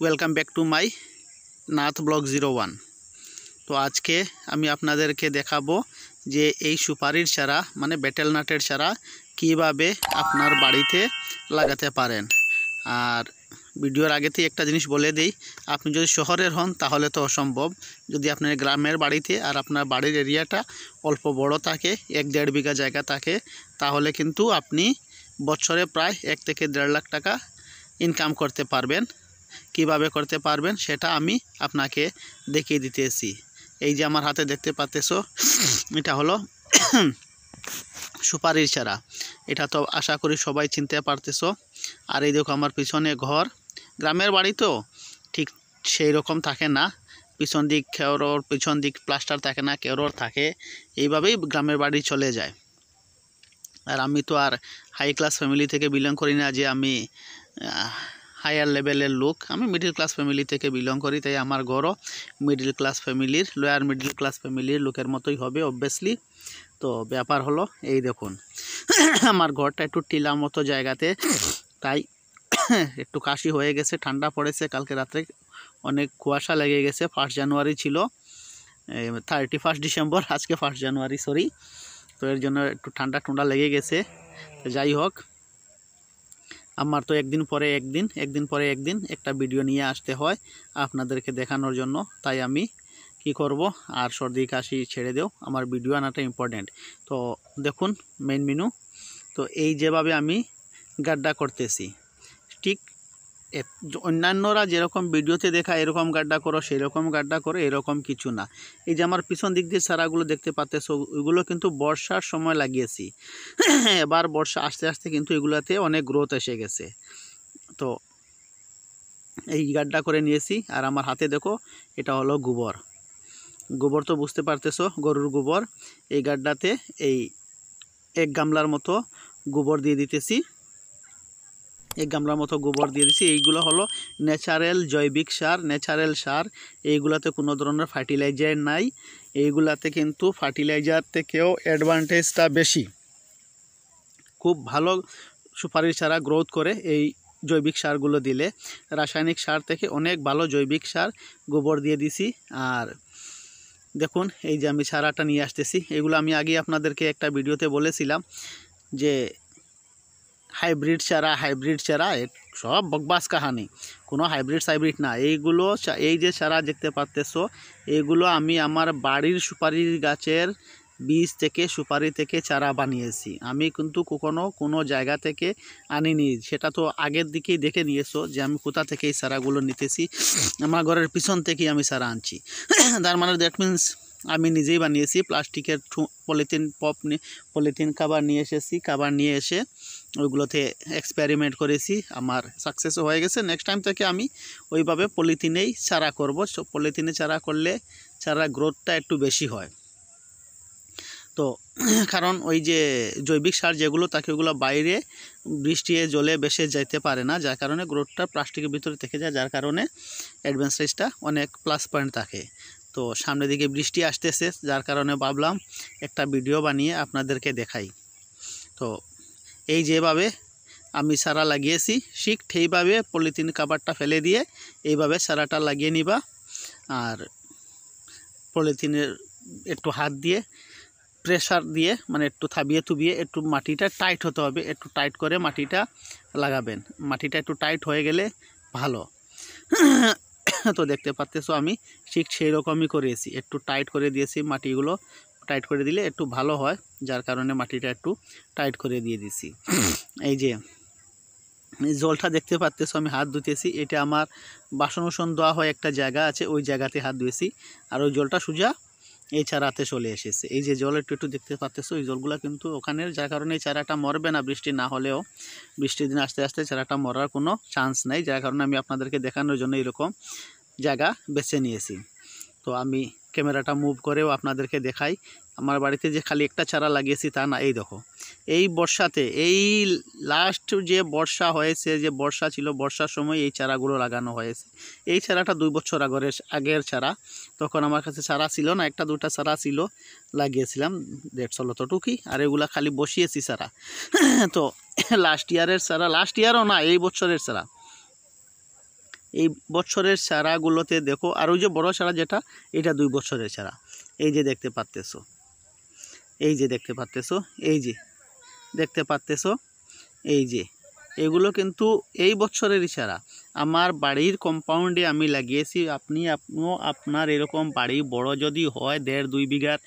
Welcome back to my Nath blog 01। তো আজকে আমি আপনাদেরকে দেখাবো যে এই সুপারির চারা মানে বেটেল নাটের চারা কিভাবে আপনার বাড়িতে লাগাতে পারেন। আর ভিডিওর আগেতেই একটা জিনিস বলে দেই, আপনি যদি শহরের হন তাহলে তো অসম্ভব। যদি আপনার গ্রামের বাড়িতে আর আপনার বাড়ির এরিয়াটা অল্প বড় থাকে, 1-1.5 বিঘা জায়গা থাকে, তাহলে কিন্তু আপনি বছরে প্রায় 1 থেকে 1.5 লাখ টাকা ইনকাম করতে পারবেন। কিভাবে করতে পারবেন সেটা আমি আপনাকে দেখিয়ে দিতেছি। এই যে আমার হাতে দেখতে পাচ্ছেন, এটা হলো সুপারির চারা। এটা তো আশা করি সবাই চিনতে পারতেছো। আর এই দেখো আমার পিছনে ঘর। গ্রামের বাড়ি তো ঠিক সেই রকম থাকে না, পিছন দিক প্লাস্টার থাকে না, কেরোর থাকে, এইভাবেই গ্রামের বাড়ি চলে যায়। আর আমি তো আর হাই ক্লাস ফ্যামিলি থেকে বিলং করি না যে আমি হায়ার লেভেলের লোক। আমি মিডিল ক্লাস ফ্যামিলি থেকে বিলং করি, তাই আমার ঘরও মিডিল ক্লাস ফ্যামিলির, লোয়ার মিডিল ক্লাস ফ্যামিলির লোকের মতোই হবে অবভিয়াসলি। তো ব্যাপার হলো এই দেখুন, আমার ঘরটা একটু টিলার মতো জায়গাতে, তাই একটু কাশি হয়ে গেছে, ঠান্ডা পড়েছে, কালকে রাত্রে অনেক কুয়াশা লেগে গেছে। 1 জানুয়ারি ছিল, 31 ডিসেম্বর, আজকে 1 জানুয়ারি সরি। তো এর জন্য একটু ঠান্ডা লেগে গেছে। তো যাই হোক, আমার তো একদিন পরে একদিন একটা ভিডিও নিয়ে আসতে হয় আপনাদেরকে দেখানোর জন্য। তাই আমি কি করব, আর সর্দি কাশি ছেড়ে দেও, আমার ভিডিও আনাটা ইম্পর্টেন্ট। তো দেখুন মেইন মেনু। তো এই যেভাবে আমি গাড্ডা করতেছি, ঠিক অন্যান্যরা যেরকম ভিডিওতে দেখা এরকম গাড্ডা করো, সেই রকম গাড্ডা করো, এরকম কিছু না। এই যে আমার পিছন দিক দিয়ে চারাগুলো দেখতে পাচ্তেছো, ওইগুলো কিন্তু বর্ষার সময় লাগিয়েছি। এবার বর্ষা আস্তে আস্তে কিন্তু এগুলাতে অনেক গ্রোথ এসে গেছে। তো এই গাড্ডা করে নিয়েছি। আর আমার হাতে দেখো, এটা হলো গোবর তো বুঝতে পারতেছো, গরুর গোবর। এই গাড্ডাতে এই 1 গামলার মতো গোবর দিয়ে দিতেছি। 1 গামলার মতো গোবর দিয়ে দিচ্ছি। এইগুলো হলো ন্যাচারাল জৈবিক সার, ন্যাচারাল সার। এইগুলাতে কোনো ধরনের ফার্টিলাইজার নাই। এইগুলাতে কিন্তু ফার্টিলাইজার থেকেও অ্যাডভান্টেজটা বেশি। খুব ভালো সুপারির চারা গ্রোথ করে এই জৈবিক সারগুলো দিলে। রাসায়নিক সার থেকে অনেক ভালো জৈবিক সার গোবর দিয়ে দিছি। আর দেখুন এই যে আমি চারাটা নিয়ে আসতেছি, এগুলো আমি আগে আপনাদেরকে একটা ভিডিওতে বলেছিলাম যে হাইব্রিড চারা সব বকবাস কাহানি, কোনো হাইব্রিড না। এইগুলো এই যে চারা দেখতে পাচ্তেছো, এইগুলো আমি আমার বাড়ির সুপারির গাছের বীজ থেকে, সুপারি থেকে চারা বানিয়েছি। আমি কিন্তু কোনো জায়গা থেকে আনিনি। সেটা তো আগের দিকেই দেখে নিয়েছো যে আমি কোথা থেকে এই চারাগুলো নিতেছি। আমার ঘরের পিছন থেকেই আমি চারা আনছি। তার মানে দ্যাট মিনস আমি নিজেই বানিয়েছি। প্লাস্টিকের পলিথিন কাভার নিয়ে এসেছি, কাভার নিয়ে এসে ওইগুলোতে এক্সপেরিমেন্ট করেছি, আমার সাকসেসও হয়ে গেছে। নেক্সট টাইম থেকে আমি ওইভাবে পলিথিনেই চারা করব। পলিথিনে চারা করলে চারা গ্রোথটা একটু বেশি হয়। তো কারণ ওই যে জৈবিক সার যেগুলো থাকে, ওগুলো বাইরে বৃষ্টি জলে বেশি যেতে পারে না, যার কারণে গ্রোথটা প্লাস্টিকের ভিতরে থেকে যায়, যার কারণে অ্যাডভান্টেজটা অনেক প্লাস পয়েন্ট থাকে। তো সামনের দিকে বৃষ্টি আসতেছে, যার কারণে ভাবলাম একটা ভিডিও বানিয়ে আপনাদেরকে দেখাই। তো এই যেভাবে আমি চারা লাগিয়েছি, ঠিক সেইভাবে পলিথিন কাভারটা ফেলে দিয়ে এইভাবে চারাটা লাগিয়ে নিবা। আর পলিথিনের একটু হাত দিয়ে প্রেসার দিয়ে, মানে একটু থাবিয়ে একটু মাটিটা টাইট হতে হবে, একটু টাইট করে মাটিটা লাগাবেন। মাটিটা একটু টাইট হয়ে গেলে ভালো। তো দেখতে পাচ্তেছো আমি ঠিক সেই রকমই করেছি, একটু টাইট করে দিয়েছি। মাটিগুলো টাইট করে দিলে একটু ভালো হয়, যার কারণে মাটিটা একটু টাইট করে দিয়ে দিছি। এই যে জলটা দেখতে পাচ্তেছো, আমি হাত ধুতেছি। এটা আমার বাসন ধোয়া হয় একটা জায়গা আছে, ওই জায়গাতে হাত ধুয়েছি। আর ওই জলটা সোজা এই চারাতে চলে এসেছে। এই যে জল একটু দেখতে পাচ্তেছো, এই জলগুলো কিন্তু ওখানের, যার কারণে এই চারাটা মরবে না বৃষ্টি না হলেও। বৃষ্টির দিন আস্তে আস্তে চারাটা মরার কোনো চান্স নেই, যার কারণে আমি আপনাদেরকে দেখানোর জন্য এরকম জায়গা বেছে নিয়েছি। তো আমি ক্যামেরাটা মুভ করেও আপনাদেরকে দেখাই। আমার বাড়িতে যে খালি একটা চারা লাগিয়েছি তা না, এই দেখো এই বর্ষাতে, এই লাস্ট যে বর্ষা হয়েছে, যে বর্ষা ছিল, বর্ষার সময় এই চারাগুলো লাগানো হয়েছে। এই চারাটা 2 বছর আগের চারা। তখন আমার কাছে চারা ছিল না, 1-2টা চারা ছিল, লাগিয়েছিলাম 150 অতটুকুই। আর এগুলা খালি বসিয়েছি চারা। তো লাস্ট ইয়ারের চারা, লাস্ট ইয়ারও না, এই বছরের চারা। এই বছরের চারাগুলোতে দেখো, আর ওই যে বড় চারা যেটা, এটা 2 বছরের চারা। এই যে দেখতে পারতেছো, এই যে দেখতে পারতেছো, এই যে দেখতে পারতেছো, এই যে এগুলো কিন্তু এই বছরেরই চারা। আমার বাড়ির কম্পাউন্ডে আমি লাগিয়েছি। আপনিও আপনার এরকম বাড়ি বড় যদি হয়, 1.5-2 বিঘার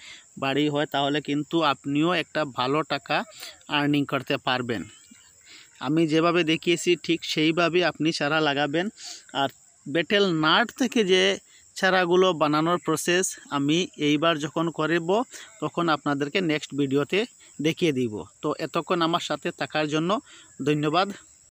বাড়ি হয়, তাহলে কিন্তু আপনিও একটা ভালো টাকা আর্নিং করতে পারবেন। আমি যেভাবে দেখিয়েছি ঠিক সেইভাবে আপনি চারা লাগাবেন। আর বেটেল নাট থেকে যে চারাগুলো বানানোর প্রসেস আমি এইবার যখন করব তখন আপনাদেরকে নেক্সট ভিডিওতে দেখিয়ে দিব। তো এতক্ষণ আমার সাথে থাকার জন্য ধন্যবাদ।